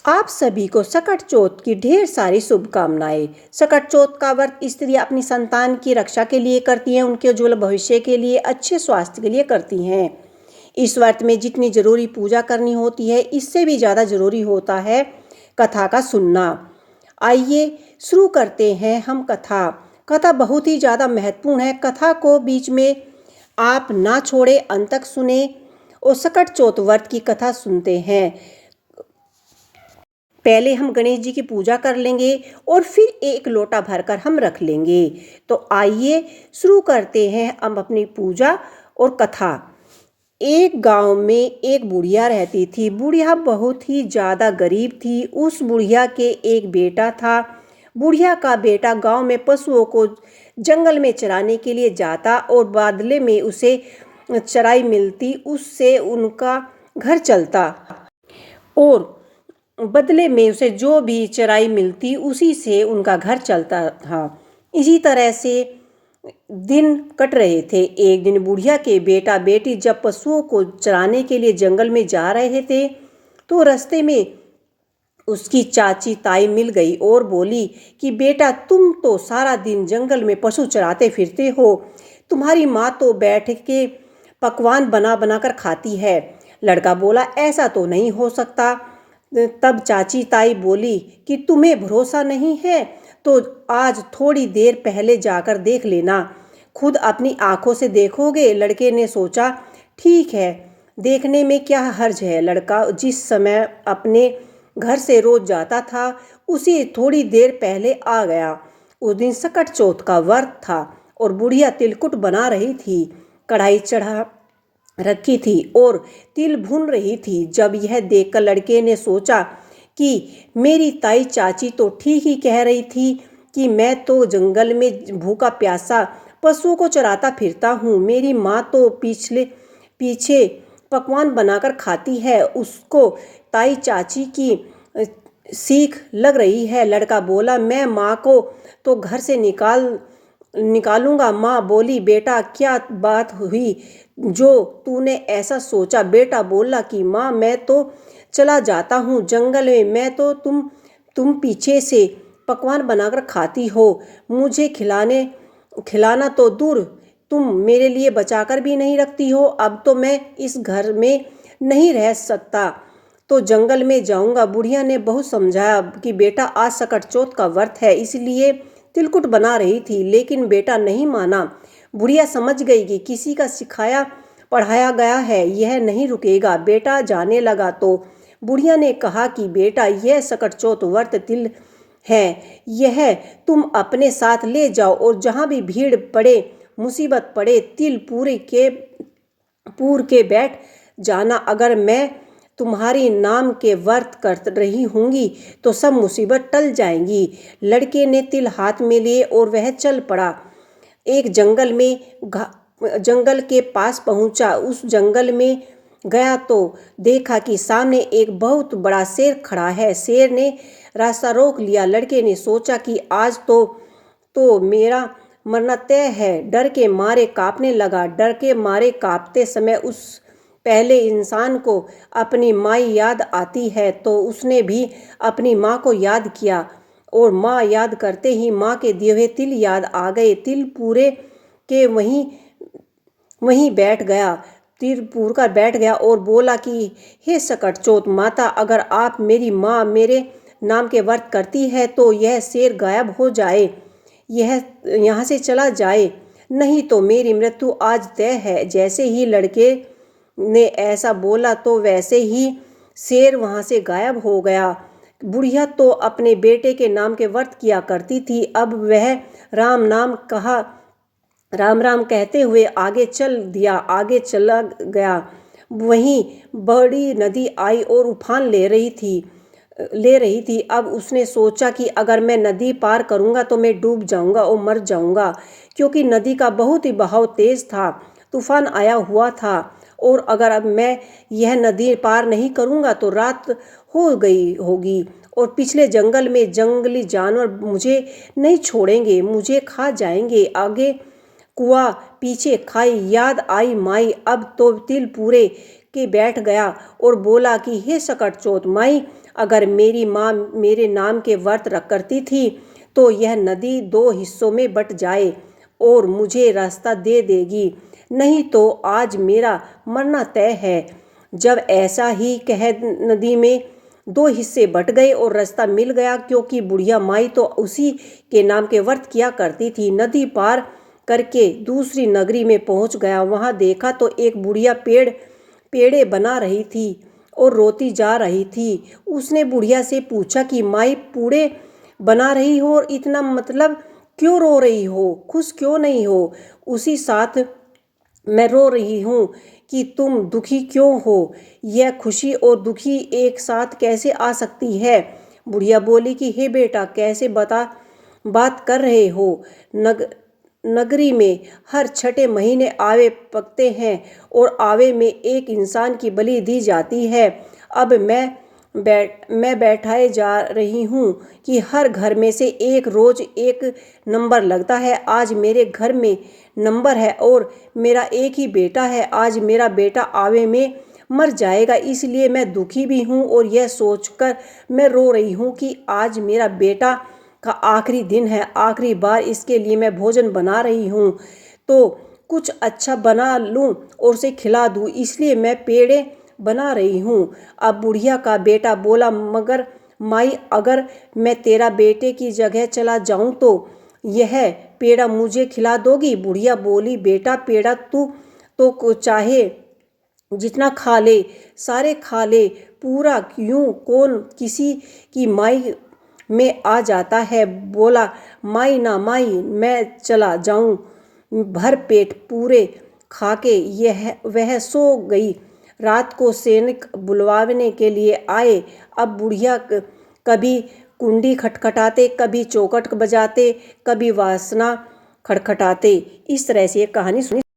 आप सभी को सकट चौथ की ढेर सारी शुभकामनाएं। सकट चौथ का व्रत स्त्रियां अपनी संतान की रक्षा के लिए करती हैं, उनके उज्ज्वल भविष्य के लिए, अच्छे स्वास्थ्य के लिए करती हैं। इस व्रत में जितनी जरूरी पूजा करनी होती है, इससे भी ज़्यादा जरूरी होता है कथा का सुनना। आइए शुरू करते हैं हम कथा। कथा बहुत ही ज़्यादा महत्वपूर्ण है। कथा को बीच में आप ना छोड़े, अंत तक सुने और सकट चौथ व्रत की कथा सुनते हैं। पहले हम गणेश जी की पूजा कर लेंगे और फिर एक लोटा भरकर हम रख लेंगे। तो आइए शुरू करते हैं हम अपनी पूजा और कथा। एक गांव में एक बुढ़िया रहती थी। बुढ़िया बहुत ही ज़्यादा गरीब थी। उस बुढ़िया के एक बेटा था। बुढ़िया का बेटा गांव में पशुओं को जंगल में चराने के लिए जाता और बदले में उसे चराई मिलती, उससे उनका घर चलता। और बदले में उसे जो भी चराई मिलती उसी से उनका घर चलता था। इसी तरह से दिन कट रहे थे। एक दिन बुढ़िया के बेटा बेटी जब पशुओं को चराने के लिए जंगल में जा रहे थे तो रास्ते में उसकी चाची ताई मिल गई और बोली कि बेटा, तुम तो सारा दिन जंगल में पशु चराते फिरते हो। तुम्हारी माँ तो बैठ के पकवान बना बना कर खाती है। लड़का बोला, ऐसा तो नहीं हो सकता। तब चाची ताई बोली कि तुम्हें भरोसा नहीं है तो आज थोड़ी देर पहले जाकर देख लेना, खुद अपनी आंखों से देखोगे। लड़के ने सोचा, ठीक है, देखने में क्या हर्ज है। लड़का जिस समय अपने घर से रोज जाता था उसी थोड़ी देर पहले आ गया। उस दिन सकट चौथ का व्रत था और बुढ़िया तिलकुट बना रही थी। कढ़ाई चढ़ा रखी थी और तिल भून रही थी। जब यह देखकर लड़के ने सोचा कि मेरी ताई चाची तो ठीक ही कह रही थी कि मैं तो जंगल में भूखा प्यासा पशुओं को चराता फिरता हूँ। मेरी माँ तो पीछे पकवान बनाकर खाती है। उसको ताई चाची की सीख लग रही है। लड़का बोला, मैं माँ को तो घर से निकालूंगा। माँ बोली, बेटा क्या बात हुई जो तूने ऐसा सोचा? बेटा बोला कि माँ, मैं तो चला जाता हूँ जंगल में, मैं तो तुम पीछे से पकवान बनाकर खाती हो। मुझे खिलाना तो दूर, तुम मेरे लिए बचाकर भी नहीं रखती हो। अब तो मैं इस घर में नहीं रह सकता, तो जंगल में जाऊंगा। बुढ़िया ने बहुत समझाया कि बेटा, आज सकट चौथ का व्रत है, इसलिए तिलकुट बना रही थी, लेकिन बेटा नहीं माना। बुढ़िया समझ गई कि किसी का सिखाया पढ़ाया गया है, यह नहीं रुकेगा। बेटा जाने लगा तो बुढ़िया ने कहा कि बेटा, यह सकट चौथ व्रत तिल है, यह तुम अपने साथ ले जाओ और जहाँ भी भीड़ पड़े, मुसीबत पड़े, तिल पूर के बैठ जाना। अगर मैं तुम्हारी नाम के व्रत कर रही होंगी तो सब मुसीबत टल जाएंगी। लड़के ने तिल हाथ में लिए और वह चल पड़ा। एक जंगल के पास पहुंचा। उस जंगल में गया तो देखा कि सामने एक बहुत बड़ा शेर खड़ा है। शेर ने रास्ता रोक लिया। लड़के ने सोचा कि आज तो मेरा मरना तय है। डर के मारे कांपने लगा। डर के मारे कांपते समय उस पहले इंसान को अपनी माँ याद आती है, तो उसने भी अपनी माँ को याद किया और माँ याद करते ही माँ के दिए हुए तिल याद आ गए। तिल पूरे के वहीं बैठ गया। तिल पूर कर बैठ गया और बोला कि हे सकट चौथ माता, अगर आप मेरी माँ मेरे नाम के व्रत करती है तो यह शेर गायब हो जाए, यह यहाँ से चला जाए, नहीं तो मेरी मृत्यु आज तय है। जैसे ही लड़के ने ऐसा बोला तो वैसे ही शेर वहाँ से गायब हो गया। बुढ़िया तो अपने बेटे के नाम के व्रत किया करती थी। अब वह राम राम कहते हुए आगे चला गया। वहीं बड़ी नदी आई और उफान ले रही थी। अब उसने सोचा कि अगर मैं नदी पार करूंगा तो मैं डूब जाऊंगा और मर जाऊंगा, क्योंकि नदी का बहुत ही बहाव तेज था, तूफान आया हुआ था। और अगर अब मैं यह नदी पार नहीं करूंगा तो रात हो गई होगी और पिछले जंगल में जंगली जानवर मुझे नहीं छोड़ेंगे, मुझे खा जाएंगे। आगे कुआं, पीछे खाई, याद आई माई। अब तो तिल पूरे के बैठ गया और बोला कि हे सकट चौथ माई, अगर मेरी माँ मेरे नाम के व्रत रख करती थी तो यह नदी 2 हिस्सों में बट जाए और मुझे रास्ता दे देगी, नहीं तो आज मेरा मरना तय है। जब ऐसा ही कह नदी में 2 हिस्से बट गए और रास्ता मिल गया, क्योंकि बुढ़िया माई तो उसी के नाम के व्रत किया करती थी। नदी पार करके दूसरी नगरी में पहुंच गया। वहां देखा तो एक बुढ़िया पेड़े बना रही थी और रोती जा रही थी। उसने बुढ़िया से पूछा कि माई, पूड़े बना रही हो और इतना मतलब क्यों रो रही हो, खुश क्यों नहीं हो? उसी साथ मैं रो रही हूँ कि तुम दुखी क्यों हो? यह खुशी और दुखी एक साथ कैसे आ सकती है? बुढ़िया बोली कि हे बेटा, कैसे बात कर रहे हो? नगरी में हर छठे महीने आवे पकते हैं और आवे में एक इंसान की बलि दी जाती है। अब मैं बैठाए जा रही हूँ कि हर घर में से एक रोज एक नंबर लगता है। आज मेरे घर में नंबर है और मेरा एक ही बेटा है। आज मेरा बेटा आवे में मर जाएगा, इसलिए मैं दुखी भी हूँ और यह सोचकर मैं रो रही हूँ कि आज मेरा बेटा का आखिरी दिन है, आखिरी बार इसके लिए मैं भोजन बना रही हूँ, तो कुछ अच्छा बना लूँ और उसे खिला दूँ, इसलिए मैं पेड़े बना रही हूँ। अब बुढ़िया का बेटा बोला, मगर माई, अगर मैं तेरा बेटे की जगह चला जाऊँ तो यह पेड़ा मुझे खिला दोगी? बुढ़िया बोली, बेटा, पेड़ा तू तो चाहे जितना खा ले, सारे खा ले, पूरा यूं कौन किसी की माई में आ जाता है? बोला, माई ना माई, मैं चला जाऊं। भर पेट पूरे खाके वह सो गई। रात को सैनिक बुलवाने के लिए आए। अब बुढ़िया कभी कुंडी खटखटाते, कभी चौखट बजाते, कभी वासना खटखटाते। इस तरह से ये कहानी सुनी।